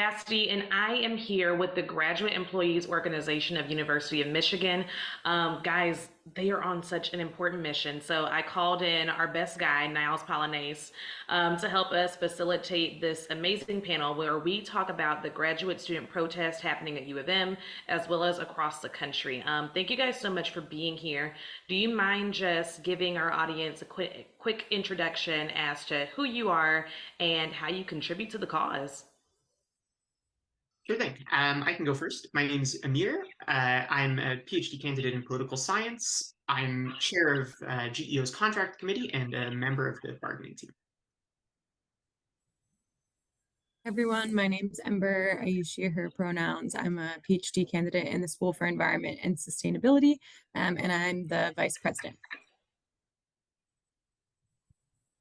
Audacity, and I am here with the Graduate Employees Organization of University of Michigan. Guys, they are on such an important mission. So I called in our best guy, Nyles Pollonais, to help us facilitate this amazing panel where we talk about the graduate student protest happening at U of M as well as across the country. Thank you guys so much for being here. Do you mind just giving our audience a quick introduction as to who you are and how you contribute to the cause? Sure thing. I can go first. My name's Amir. I'm a PhD candidate in political science. I'm chair of GEO's contract committee and a member of the bargaining team. Everyone, my name's Ember. I use she, her pronouns. I'm a PhD candidate in the School for Environment and Sustainability, and I'm the vice president.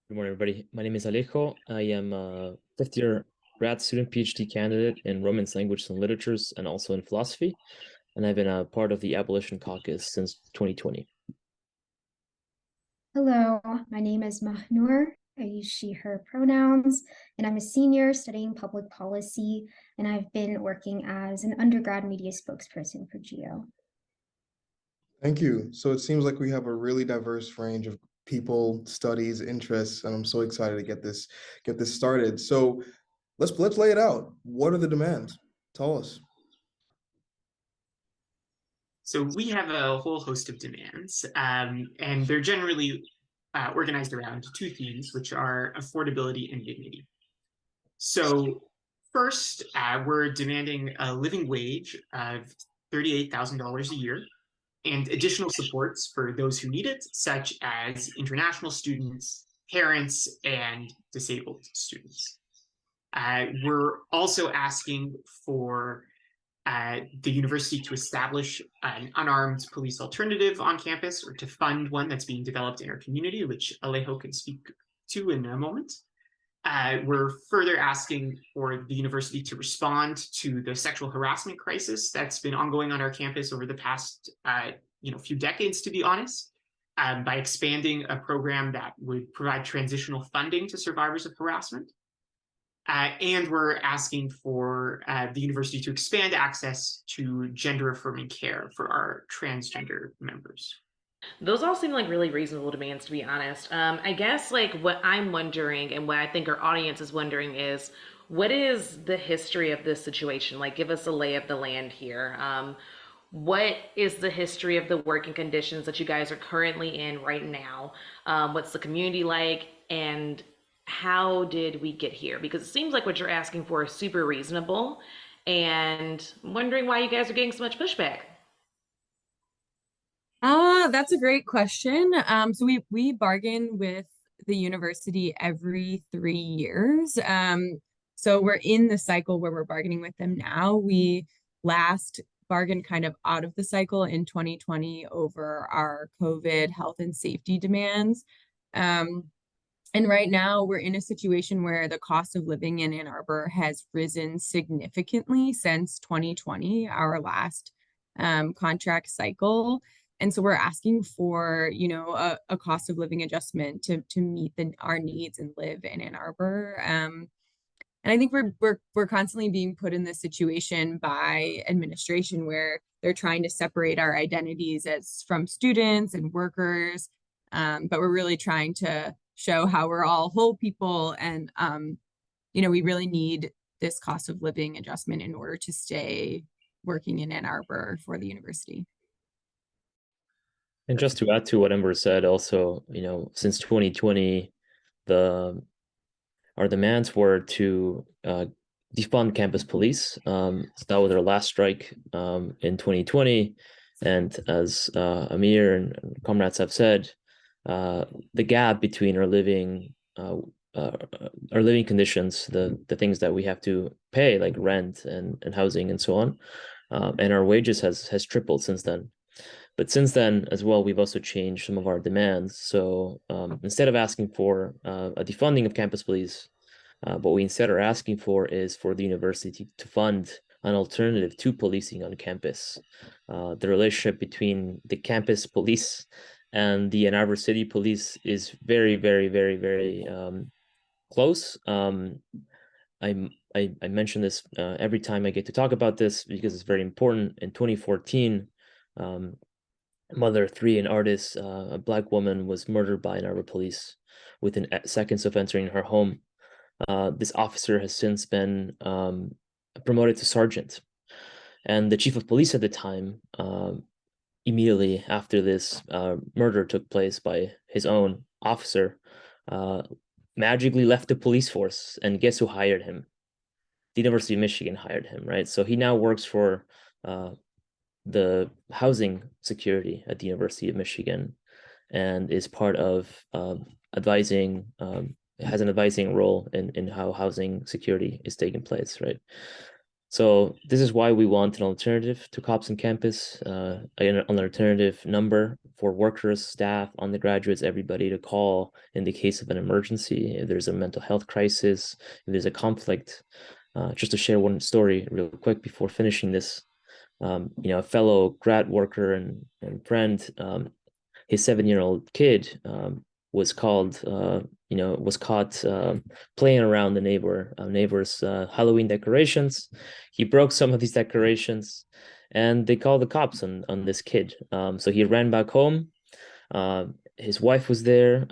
Good morning, everybody. My name is Alejo. I am a fifth-year grad student PhD candidate in Romance languages and literatures and also in philosophy. And I've been a part of the Abolition Caucus since 2020. Hello, my name is Mahnur. I use she, her pronouns, and I'm a senior studying public policy, and I've been working as an undergrad media spokesperson for GEO. Thank you. So it seems like we have a really diverse range of people, studies, interests, and I'm so excited to get this started. So let's lay it out. What are the demands? Tell us. So we have a whole host of demands, and they're generally organized around two themes, which are affordability and dignity. So first, we're demanding a living wage of $38,000 a year and additional supports for those who need it, such as international students, parents, and disabled students. We're also asking for the university to establish an unarmed police alternative on campus, or to fund one that's being developed in our community, which Alejo can speak to in a moment. We're further asking for the university to respond to the sexual harassment crisis that's been ongoing on our campus over the past few decades, to be honest, by expanding a program that would provide transitional funding to survivors of harassment. And we're asking for the university to expand access to gender-affirming care for our transgender members. Those all seem like really reasonable demands, to be honest. I guess like what I'm wondering and what I think our audience is wondering is, what is the history of this situation? Like, give us a lay of the land here. What is the history of the working conditions that you guys are currently in right now? What's the community like? And how did we get here? Because it seems like what you're asking for is super reasonable, and I'm wondering why you guys are getting so much pushback. That's a great question. So we bargain with the university every 3 years. So we're in the cycle where we're bargaining with them now. We last bargained kind of out of the cycle in 2020 over our COVID health and safety demands. And right now we're in a situation where the cost of living in Ann Arbor has risen significantly since 2020, our last contract cycle. And so we're asking for, a cost of living adjustment to meet our needs and live in Ann Arbor. And I think we're constantly being put in this situation by administration where they're trying to separate our identities as from students and workers, but we're really trying to show how we're all whole people, and we really need this cost of living adjustment in order to stay working in Ann Arbor for the university. And just to add to what Ember said, also, since 2020, our demands were to defund campus police. So that was our last strike in 2020. And as Amir and comrades have said, the gap between our living conditions, the things that we have to pay, like rent and housing and so on, and our wages has tripled since then. But since then as well, we've also changed some of our demands. So instead of asking for a defunding of campus police, what we instead are asking for is for the university to fund an alternative to policing on campus. The relationship between the campus police and the Ann Arbor City Police is very, very, very, very close. I'm I mention this every time I get to talk about this because it's very important. In 2014, mother of three, an artist, a Black woman, was murdered by Ann police within seconds of entering her home. This officer has since been promoted to sergeant. And the chief of police at the time, immediately after this murder took place by his own officer, magically left the police force. And guess who hired him? The University of Michigan hired him, right? So he now works for the housing security at the University of Michigan and is part of advising, has an advising role in how housing security is taking place, right? So this is why we want an alternative to cops on campus, an alternative number for workers, staff, undergraduates, everybody to call in the case of an emergency, if there's a mental health crisis, if there's a conflict. Just to share one story real quick before finishing this, a fellow grad worker and friend, his 7-year-old kid was called, was caught playing around the neighbor's Halloween decorations. He broke some of these decorations, and they called the cops on this kid. So he ran back home. His wife was there,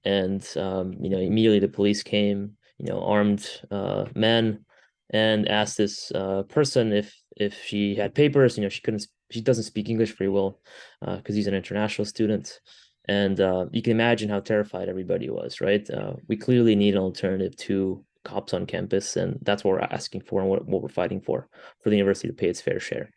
and immediately the police came, armed men, and asked this person if she had papers. She doesn't speak English very well because he's an international student. And you can imagine how terrified everybody was, right? We clearly need an alternative to cops on campus, and that's what we're asking for and what we're fighting for the university to pay its fair share.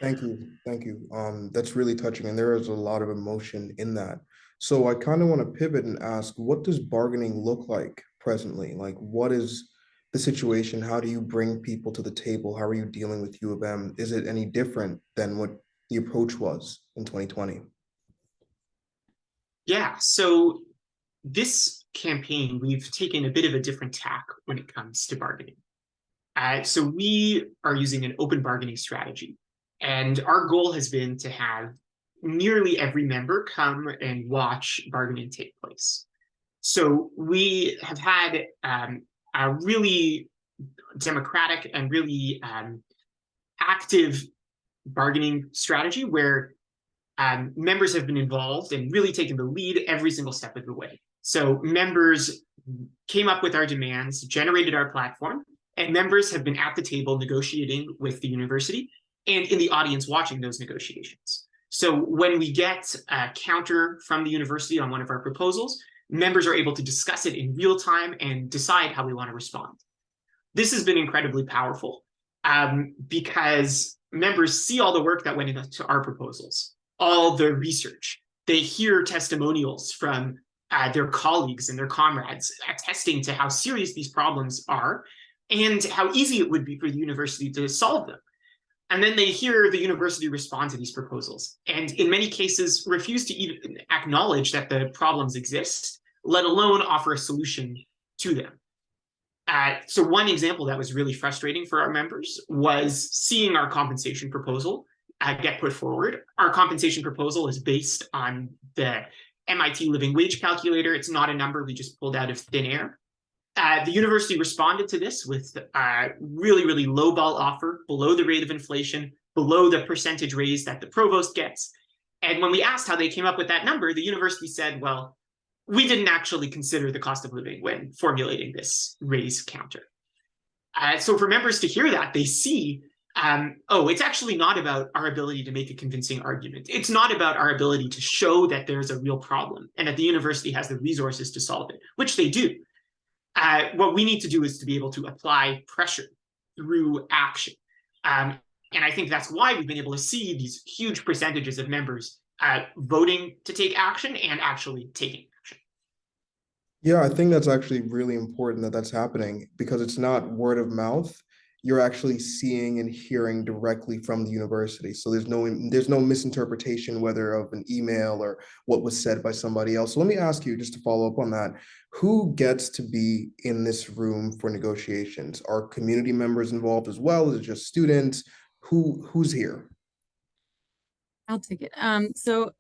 Thank you. Thank you. That's really touching, and there is a lot of emotion in that. So I kind of want to pivot and ask, what does bargaining look like presently? Like, what is the situation? How do you bring people to the table? How are you dealing with U of M? Is it any different than what the approach was in 2020? Yeah, so this campaign, we've taken a bit of a different tack when it comes to bargaining. So we are using an open bargaining strategy. And our goal has been to have nearly every member come and watch bargaining take place. So we have had a really democratic and really active bargaining strategy where members have been involved and really taken the lead every single step of the way. So members came up with our demands, generated our platform, and members have been at the table negotiating with the university and in the audience watching those negotiations. So when we get a counter from the university on one of our proposals, members are able to discuss it in real time and decide how we want to respond. This has been incredibly powerful because members see all the work that went into our proposals, all the research. They hear testimonials from their colleagues and their comrades attesting to how serious these problems are and how easy it would be for the university to solve them. And then they hear the university respond to these proposals, and in many cases refuse to even acknowledge that the problems exist, let alone offer a solution to them. So one example that was really frustrating for our members was seeing our compensation proposal get put forward. Our compensation proposal is based on the MIT living wage calculator. It's not a number we just pulled out of thin air. The university responded to this with a really, really lowball offer, below the rate of inflation, below the percentage raise that the provost gets. And when we asked how they came up with that number, the university said, well, we didn't actually consider the cost of living when formulating this raise counter. So for members to hear that, they see, oh, it's actually not about our ability to make a convincing argument. It's not about our ability to show that there's a real problem and that the university has the resources to solve it, which they do. What we need to do is to be able to apply pressure through action. And I think that's why we've been able to see these huge percentages of members voting to take action and actually taking action. Yeah, I think that's actually really important that that's happening because it's not word of mouth. You're actually seeing and hearing directly from the university. So there's no misinterpretation, whether of an email or what was said by somebody else. So let me ask you, just to follow up on that, who gets to be in this room for negotiations? Are community members involved as well? Is it just students? Who's here? I'll take it. So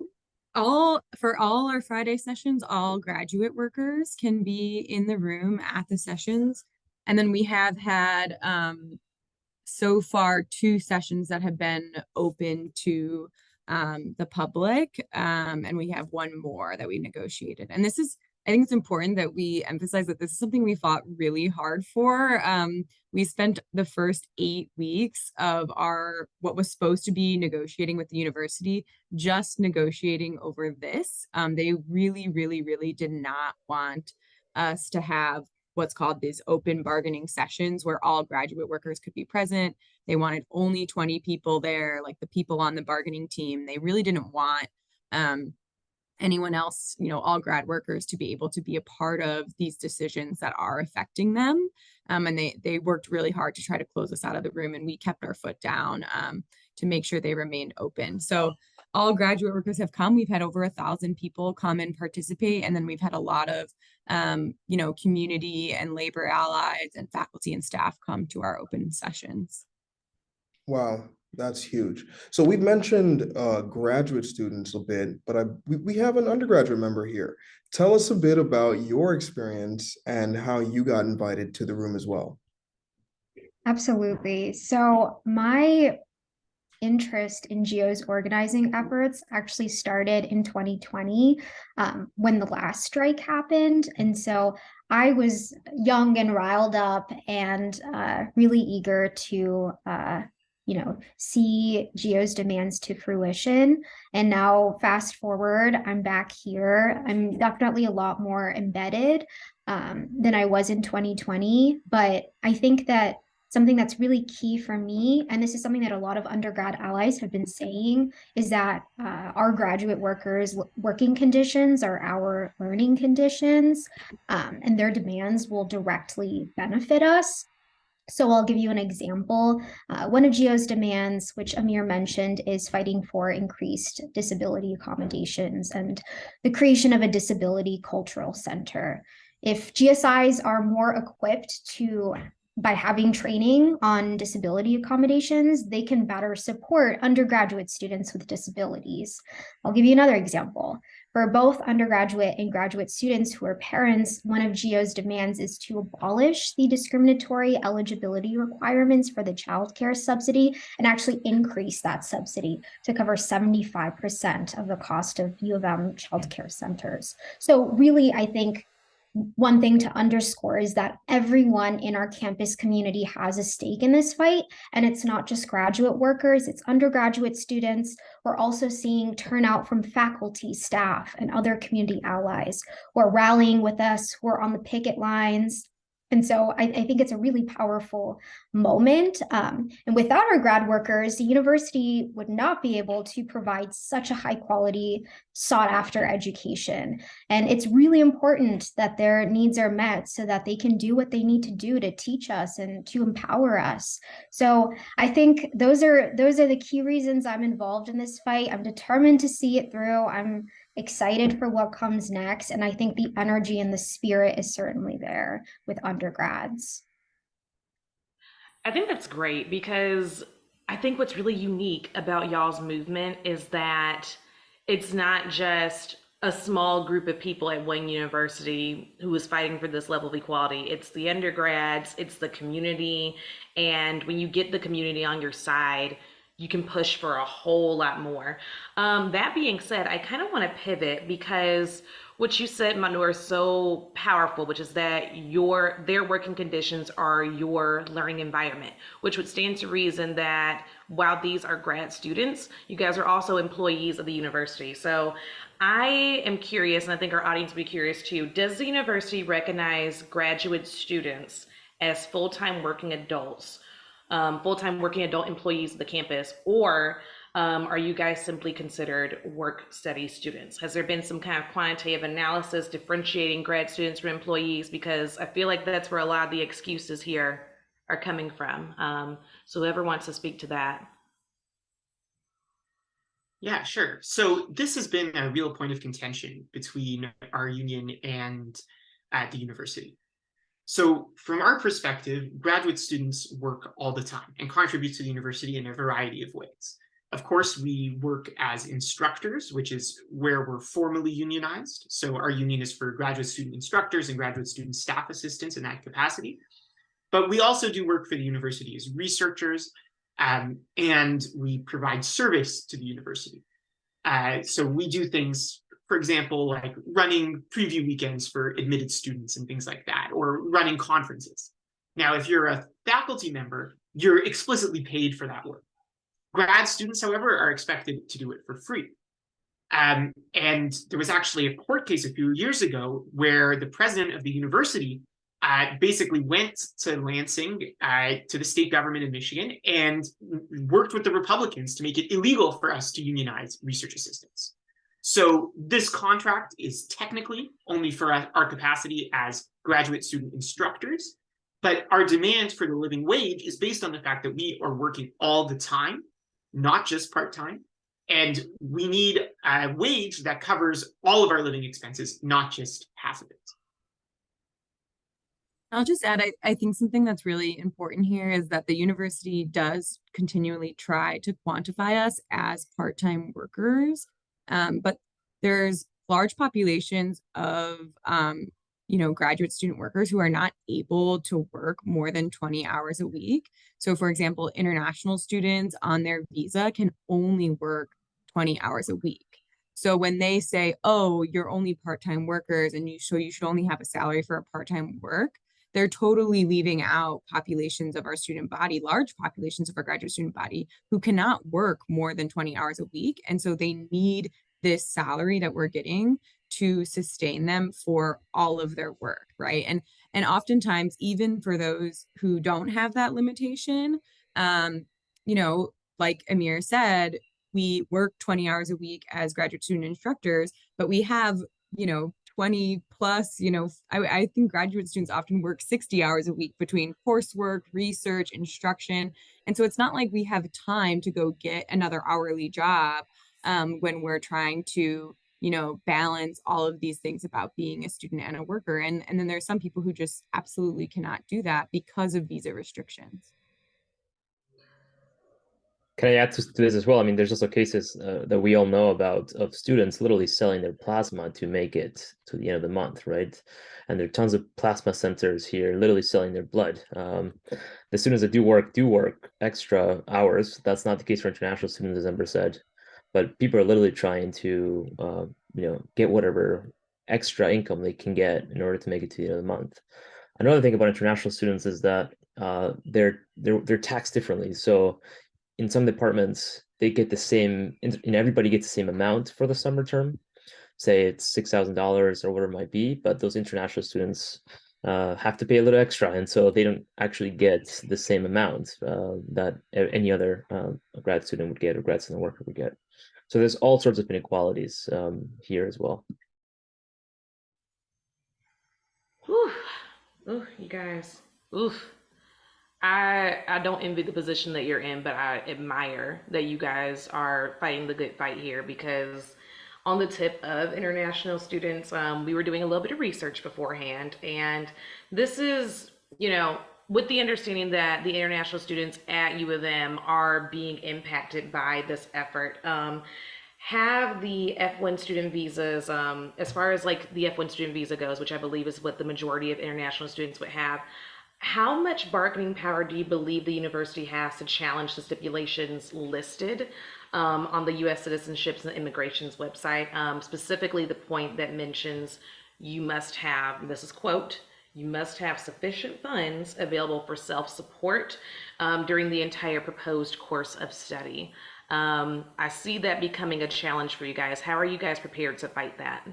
For all our Friday sessions, all graduate workers can be in the room at the sessions. And then we have had so far 2 sessions that have been open to the public, and we have 1 more that we negotiated. And this is, I think it's important that we emphasize that this is something we fought really hard for. We spent the first 8 weeks of our what was supposed to be negotiating with the university just negotiating over this. They really, really, really did not want us to have what's called these open bargaining sessions where all graduate workers could be present. They wanted only 20 people there, like the people on the bargaining team. They really didn't want anyone else, all grad workers to be able to be a part of these decisions that are affecting them. And they worked really hard to try to close us out of the room, and we kept our foot down to make sure they remained open. So all graduate workers have come. We've had over 1,000 people come and participate. And then we've had a lot of, community and labor allies and faculty and staff come to our open sessions. Wow, that's huge. So we've mentioned graduate students a bit, but we have an undergraduate member here. Tell us a bit about your experience and how you got invited to the room as well. Absolutely. So my interest in GEO's organizing efforts actually started in 2020 when the last strike happened. And so I was young and riled up and really eager to see GEO's demands to fruition. And now fast forward, I'm back here. I'm definitely a lot more embedded than I was in 2020. But I think that something that's really key for me, and this is something that a lot of undergrad allies have been saying, is that our graduate workers' working conditions are our learning conditions, and their demands will directly benefit us. So I'll give you an example. One of GEO's demands, which Amir mentioned, is fighting for increased disability accommodations and the creation of a disability cultural center. If GSIs are more equipped by having training on disability accommodations, they can better support undergraduate students with disabilities. I'll give you another example. For both undergraduate and graduate students who are parents, one of GEO's demands is to abolish the discriminatory eligibility requirements for the child care subsidy and actually increase that subsidy to cover 75% of the cost of U of M child care centers. So really, I think one thing to underscore is that everyone in our campus community has a stake in this fight, and it's not just graduate workers, it's undergraduate students. We're also seeing turnout from faculty, staff, and other community allies who are rallying with us, who are on the picket lines. And so I think it's a really powerful moment. And without our grad workers, the university would not be able to provide such a high quality, sought after education. And it's really important that their needs are met so that they can do what they need to do to teach us and to empower us. So I think those are the key reasons I'm involved in this fight. I'm determined to see it through. I'm excited for what comes next. And I think the energy and the spirit is certainly there with undergrads. I think that's great because I think what's really unique about y'all's movement is that it's not just a small group of people at one university who is fighting for this level of equality. It's the undergrads, it's the community. And when you get the community on your side, you can push for a whole lot more. That being said, I kind of want to pivot because what you said, Manur, is so powerful, which is that their working conditions are your learning environment, which would stand to reason that while these are grad students, you guys are also employees of the university. So I am curious, and I think our audience will be curious too, does the university recognize graduate students as full-time working adults? Full-time working adult employees of the campus, or are you guys simply considered work study students? Has there been some kind of quantitative analysis differentiating grad students from employees? Because I feel like that's where a lot of the excuses here are coming from. So whoever wants to speak to that. Yeah, sure. So this has been a real point of contention between our union and the university. So from our perspective, graduate students work all the time and contribute to the university in a variety of ways. Of course, we work as instructors, which is where we're formally unionized. So our union is for graduate student instructors and graduate student staff assistants in that capacity. But we also do work for the university as researchers, and we provide service to the university. So we do things, for example, like running preview weekends for admitted students and things like that, or running conferences. Now, if you're a faculty member, you're explicitly paid for that work. Grad students, however, are expected to do it for free. And there was actually a court case a few years ago where the president of the university basically went to Lansing, to the state government of Michigan, and worked with the Republicans to make it illegal for us to unionize research assistants. So this contract is technically only for our capacity as graduate student instructors, but our demand for the living wage is based on the fact that we are working all the time, not just part-time, and we need a wage that covers all of our living expenses, not just half of it. I'll just add, I think something that's really important here is that the university does continually try to quantify us as part-time workers, but there's large populations of graduate student workers who are not able to work more than 20 hours a week. So for example, international students on their visa can only work 20 hours a week. So when they say, oh, you're only part-time workers and you should only have a salary for a part-time work, they're totally leaving out populations of our student body, large populations of our graduate student body, who cannot work more than 20 hours a week. And so they need this salary that we're getting to sustain them for all of their work, right? And oftentimes, even for those who don't have that limitation, like Amir said, we work 20 hours a week as graduate student instructors, but we have 20 plus, I think graduate students often work 60 hours a week between coursework, research, instruction. And so it's not like we have time to go get another hourly job when we're trying to, balance all of these things about being a student and a worker. And then there's some people who just absolutely cannot do that because of visa restrictions. Can I add to this as well? I mean, there's also cases that we all know about of students literally selling their plasma to make it to the end of the month, right? And there are tons of plasma centers here literally selling their blood. The students that do work extra hours. That's not the case for international students, as Ember said. But people are literally trying to, get whatever extra income they can get in order to make it to the end of the month. Another thing about international students is that they're taxed differently. So in some departments, they get the same, everybody gets the same amount for the summer term. Say it's $6,000 or whatever it might be, but those international students have to pay a little extra, and so they don't actually get the same amount that any other grad student would get or grad student worker would get. So there's all sorts of inequalities here as well. Whew. Ooh, you guys. Oof. I don't envy the position that you're in, but I admire that you guys are fighting the good fight here, because on the tip of international students, we were doing a little bit of research beforehand, and this is, with the understanding that the international students at U of M are being impacted by this effort. Have the F1 student visas, as far as like the F1 student visa goes, which I believe is what the majority of international students would have, how much bargaining power do you believe the university has to challenge the stipulations listed on the U.S. Citizenships and Immigrations website, specifically the point that mentions you must have, this is quote, you must have sufficient funds available for self-support during the entire proposed course of study. I see that becoming a challenge for you guys. How are you guys prepared to fight that?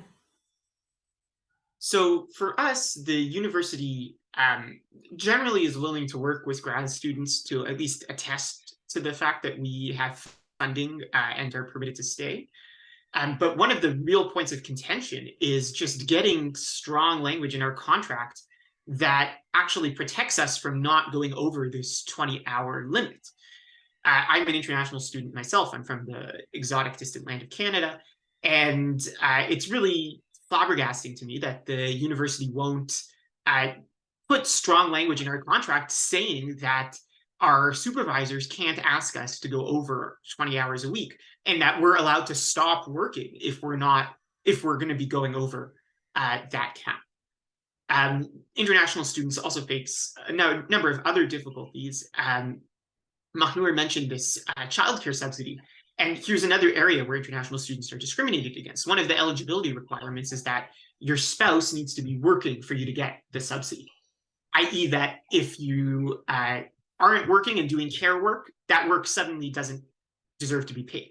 So for us, the university generally is willing to work with grad students to at least attest to the fact that we have funding and are permitted to stay. But one of the real points of contention is just getting strong language in our contract that actually protects us from not going over this 20-hour limit. I'm an international student myself. I'm from the exotic distant land of Canada. And it's really flabbergasting to me that the university won't put strong language in our contract saying that our supervisors can't ask us to go over 20 hours a week, and that we're allowed to stop working if we're going to be going over that cap. International students also face a number of other difficulties. Mahnur mentioned this childcare subsidy. And here's another area where international students are discriminated against. One of the eligibility requirements is that your spouse needs to be working for you to get the subsidy, i.e. that if you aren't working and doing care work, that work suddenly doesn't deserve to be paid.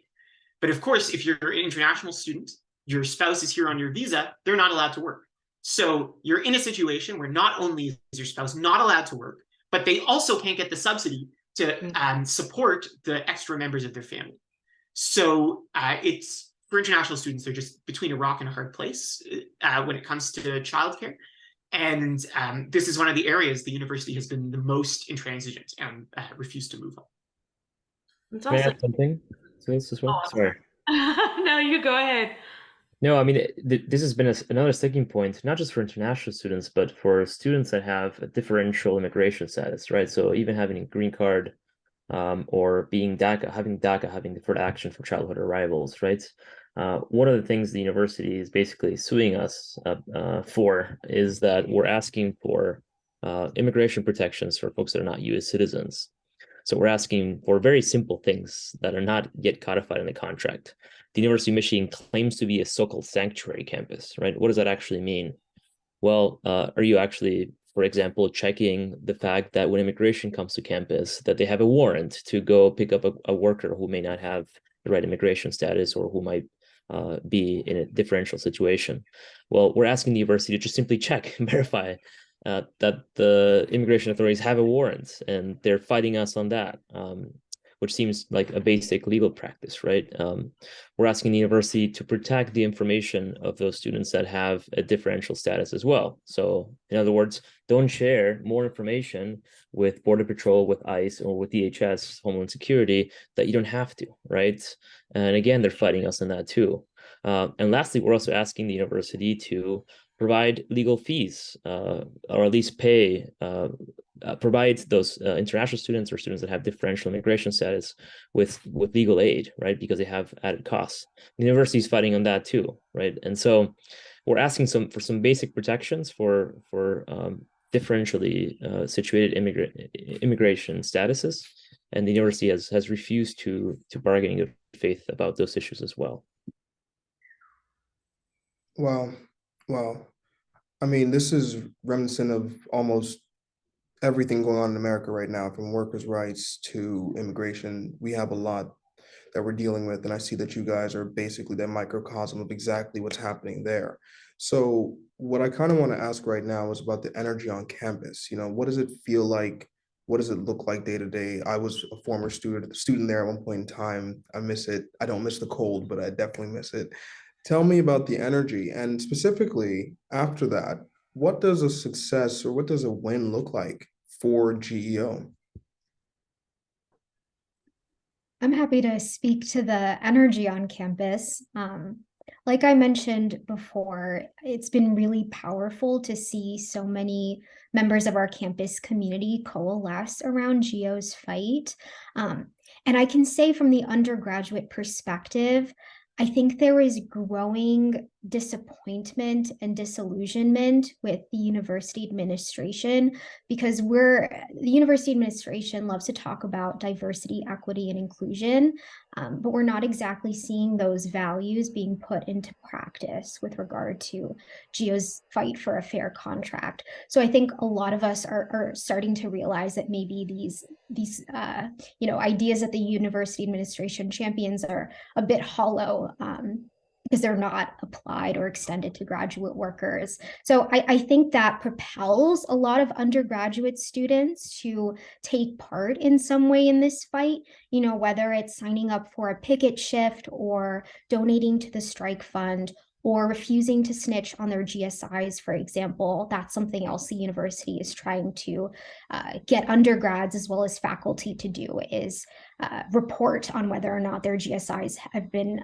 But of course, if you're an international student, your spouse is here on your visa, they're not allowed to work. So you're in a situation where not only is your spouse not allowed to work, but they also can't get the subsidy to support the extra members of their family. So it's, for international students, they're just between a rock and a hard place when it comes to childcare. And this is one of the areas the university has been the most intransigent and refused to move on. It's May I also, add something to this as well? oh, Sorry. no, you go ahead. No, I mean, this has been another sticking point, not just for international students, but for students that have a differential immigration status, right? So even having a green card or being DACA, having deferred action for childhood arrivals, right? One of the things the university is basically suing us for is that we're asking for immigration protections for folks that are not U.S. citizens. So we're asking for very simple things that are not yet codified in the contract. The University of Michigan claims to be a so-called sanctuary campus, right? What does that actually mean? Well, are you actually, for example, checking the fact that when immigration comes to campus, that they have a warrant to go pick up a worker who may not have the right immigration status or who might be in a differential situation? Well, we're asking the university to just simply check and verify that the immigration authorities have a warrant, and they're fighting us on that, which seems like a basic legal practice, right? We're asking the university to protect the information of those students that have a differential status as well. So in other words, don't share more information with Border Patrol, with ICE, or with DHS, Homeland Security, that you don't have to, right? And again, they're fighting us on that too. And lastly, we're also asking the university to provide legal fees, or at least provide those international students or students that have differential immigration status with legal aid, right? Because they have added costs. The university is fighting on that too, right? And so we're asking for some basic protections for differentially situated immigration statuses, and the university has refused to bargain in good faith about those issues as well. Wow. Wow. I mean, this is reminiscent of almost everything going on in America right now, from workers' rights to immigration. We have a lot that we're dealing with, and I see that you guys are basically that microcosm of exactly what's happening there. So what I kind of want to ask right now is about the energy on campus. You know, what does it feel like? What does it look like day to day? I was a former student there at one point in time. I miss it. I don't miss the cold, but I definitely miss it. Tell me about the energy, and specifically after that, what does a success or what does a win look like for GEO? I'm happy to speak to the energy on campus. Like I mentioned before, it's been really powerful to see so many members of our campus community coalesce around GEO's fight. And I can say from the undergraduate perspective, I think there is growing disappointment and disillusionment with the university administration, because the university administration loves to talk about diversity, equity, and inclusion, but we're not exactly seeing those values being put into practice with regard to GEO's fight for a fair contract. So I think a lot of us are starting to realize that maybe these ideas that the university administration champions are a bit hollow, because they're not applied or extended to graduate workers. So I think that propels a lot of undergraduate students to take part in some way in this fight, whether it's signing up for a picket shift or donating to the strike fund. or refusing to snitch on their GSIs, for example. That's something else the university is trying to get undergrads as well as faculty to do, is report on whether or not their GSIs have been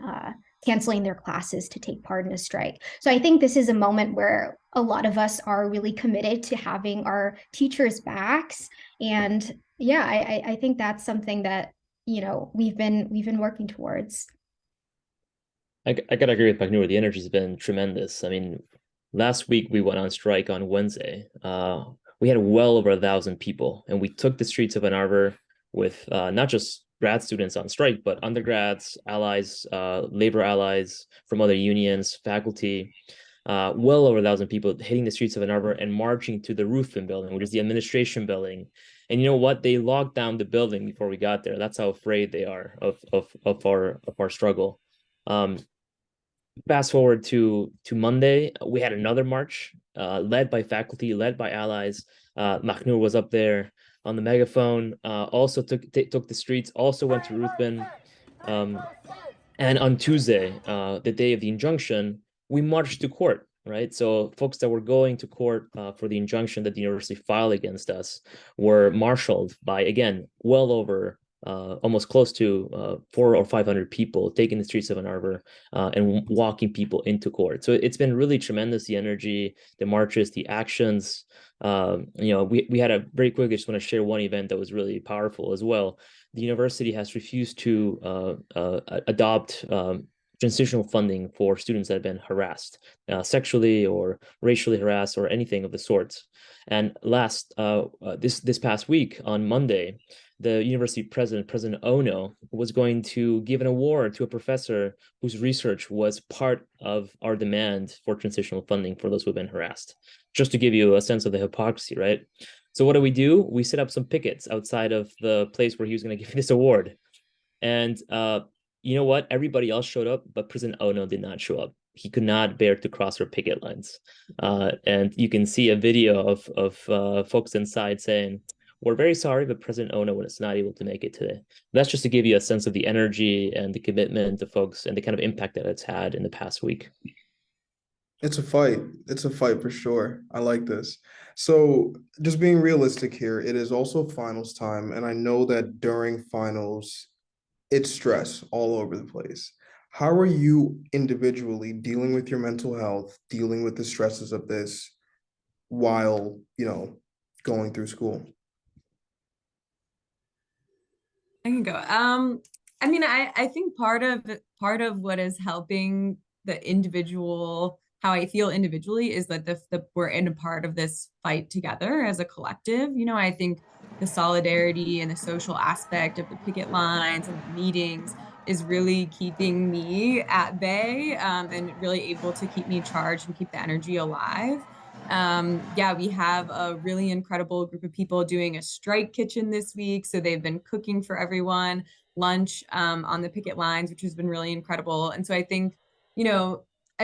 canceling their classes to take part in a strike. So I think this is a moment where a lot of us are really committed to having our teachers' backs. And yeah, I think that's something that, you know, we've been working towards. I gotta agree with Magnur. The energy's been tremendous. I mean, last week we went on strike on Wednesday. We had well over 1,000 people, and we took the streets of Ann Arbor with not just grad students on strike, but undergrads, allies, labor allies from other unions, faculty. Well over 1,000 people hitting the streets of Ann Arbor and marching to the Ruthven building, which is the administration building. And you know what? They locked down the building before we got there. That's how afraid they are of our struggle. Fast forward to Monday, we had another march led by faculty, led by allies. Mahnur was up there on the megaphone, also took the streets, also went to Ruthven. And on Tuesday, the day of the injunction, we marched to court, right? So folks that were going to court for the injunction that the university filed against us were marshaled by, again, well over almost close to 400 or 500 people taking the streets of Ann Arbor and walking people into court. So it's been really tremendous, the energy, the marches, the actions. We had a very quick, I just want to share one event that was really powerful as well. The university has refused to adopt transitional funding for students that have been harassed, sexually or racially harassed or anything of the sort. And this past week on Monday, the university president, President Ono, was going to give an award to a professor whose research was part of our demand for transitional funding for those who have been harassed. Just to give you a sense of the hypocrisy, right? So what do? We set up some pickets outside of the place where he was going to give this award. And you know what? Everybody else showed up, but President Ono did not show up. He could not bear to cross our picket lines. And you can see a video of folks inside saying, "We're very sorry, but President Ono was not able to make it today." That's just to give you a sense of the energy and the commitment of folks and the kind of impact that it's had in the past week. It's a fight. It's a fight for sure. I like this. So, just being realistic here, it is also finals time, and I know that during finals, it's stress all over the place. How are you individually dealing with your mental health, dealing with the stresses of this while, going through school? I can go. I mean, I think part of what is helping the individual, how I feel individually, is that we're in a part of this fight together as a collective. I think the solidarity and the social aspect of the picket lines and the meetings is really keeping me at bay, and really able to keep me charged and keep the energy alive. We have a really incredible group of people doing a strike kitchen this week. So they've been cooking for everyone lunch on the picket lines, which has been really incredible. And so I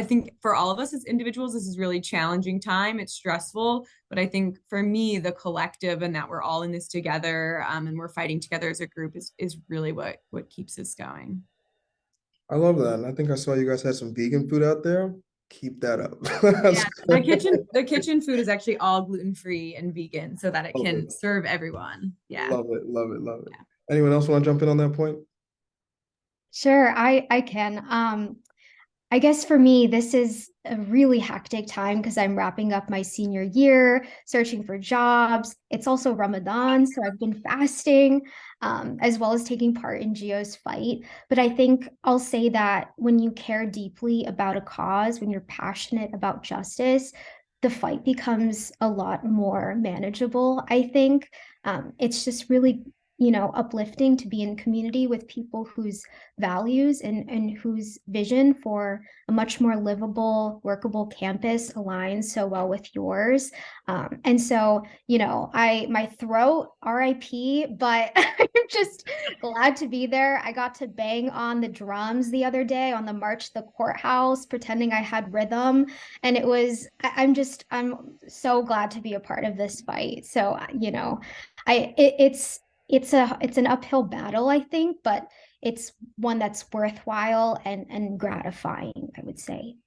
think for all of us as individuals, this is really challenging time. It's stressful, but I think for me, the collective and that we're all in this together, and we're fighting together as a group is really what keeps us going. I love that. And I think I saw you guys had some vegan food out there. Keep that up. Yeah, the kitchen food is actually all gluten-free and vegan so that it can serve everyone. Yeah. Love it, love it, love it. Yeah. Anyone else want to jump in on that point? Sure, I can. I guess for me, this is a really hectic time because I'm wrapping up my senior year, searching for jobs. It's also Ramadan, so I've been fasting, as well as taking part in GEO's fight. But I think I'll say that when you care deeply about a cause, when you're passionate about justice, the fight becomes a lot more manageable. I think it's just really uplifting to be in community with people whose values and whose vision for a much more livable, workable campus aligns so well with yours. And so, my throat, RIP, but I'm just glad to be there. I got to bang on the drums the other day on the march to the courthouse, pretending I had rhythm. And I'm so glad to be a part of this fight. So, it's an uphill battle, I think, but it's one that's worthwhile and gratifying, I would say.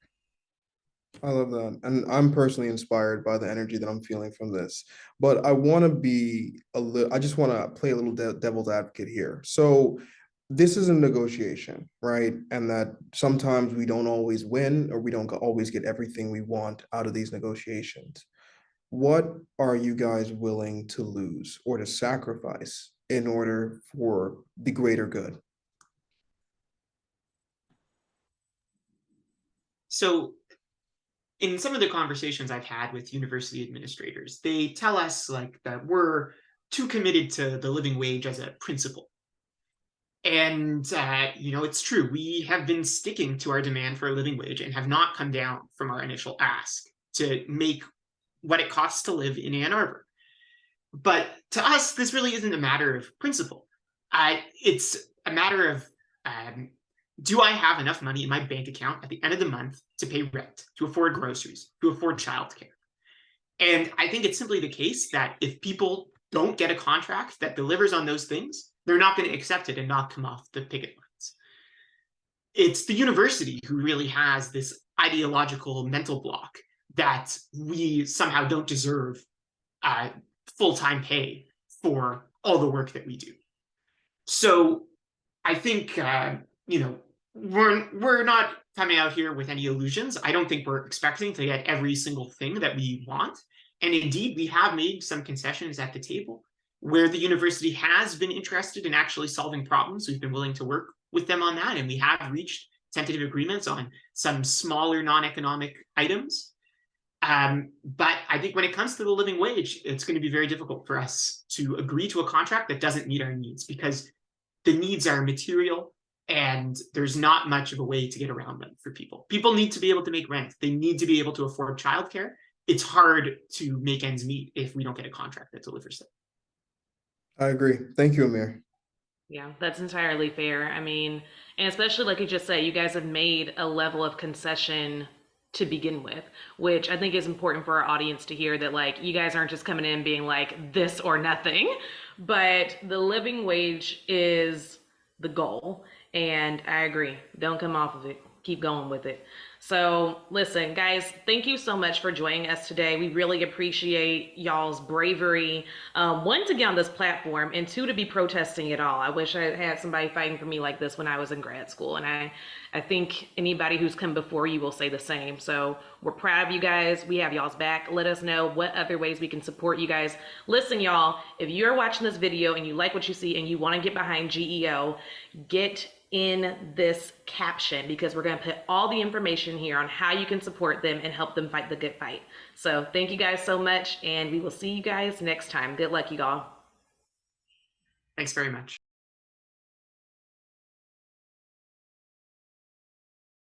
I love that. And I'm personally inspired by the energy that I'm feeling from this. But I want to be a little, I just want to play a little devil's advocate here. So this is a negotiation, right? And that sometimes we don't always win, or we don't always get everything we want out of these negotiations. What are you guys willing to lose or to sacrifice in order for the greater good? So in some of the conversations I've had with university administrators, they tell us like that we're too committed to the living wage as a principle. And it's true. We have been sticking to our demand for a living wage and have not come down from our initial ask to make what it costs to live in Ann Arbor. But to us, this really isn't a matter of principle. It's a matter of do I have enough money in my bank account at the end of the month to pay rent, to afford groceries, to afford childcare? And I think it's simply the case that if people don't get a contract that delivers on those things, they're not going to accept it and not come off the picket lines. It's the university who really has this ideological mental block that we somehow don't deserve full-time pay for all the work that we do. So I think we're not coming out here with any illusions. I don't think we're expecting to get every single thing that we want. And indeed, we have made some concessions at the table where the university has been interested in actually solving problems. We've been willing to work with them on that, and we have reached tentative agreements on some smaller non-economic items. But I think when it comes to the living wage, it's going to be very difficult for us to agree to a contract that doesn't meet our needs, because the needs are material and there's not much of a way to get around them for people. People need to be able to make rent. They need to be able to afford childcare. It's hard to make ends meet if we don't get a contract that delivers it. I agree. Thank you, Amir. Yeah, that's entirely fair. I mean, and especially like you just said, you guys have made a level of concession to begin with, which I think is important for our audience to hear, that like you guys aren't just coming in being like this or nothing, but the living wage is the goal. And I agree. Don't come off of it. Keep going with it. So listen, guys, thank you so much for joining us today. We really appreciate y'all's bravery. One, to get on this platform, and two, to be protesting it all. I wish I had somebody fighting for me like this when I was in grad school. And I think anybody who's come before you will say the same. So we're proud of you guys. We have y'all's back. Let us know what other ways we can support you guys. Listen, y'all, if you're watching this video and you like what you see and you want to get behind GEO, get in this caption, because we're going to put all the information here on how you can support them and help them fight the good fight. So thank you guys so much, and we will see you guys next time. Good luck, you all. Thanks very much.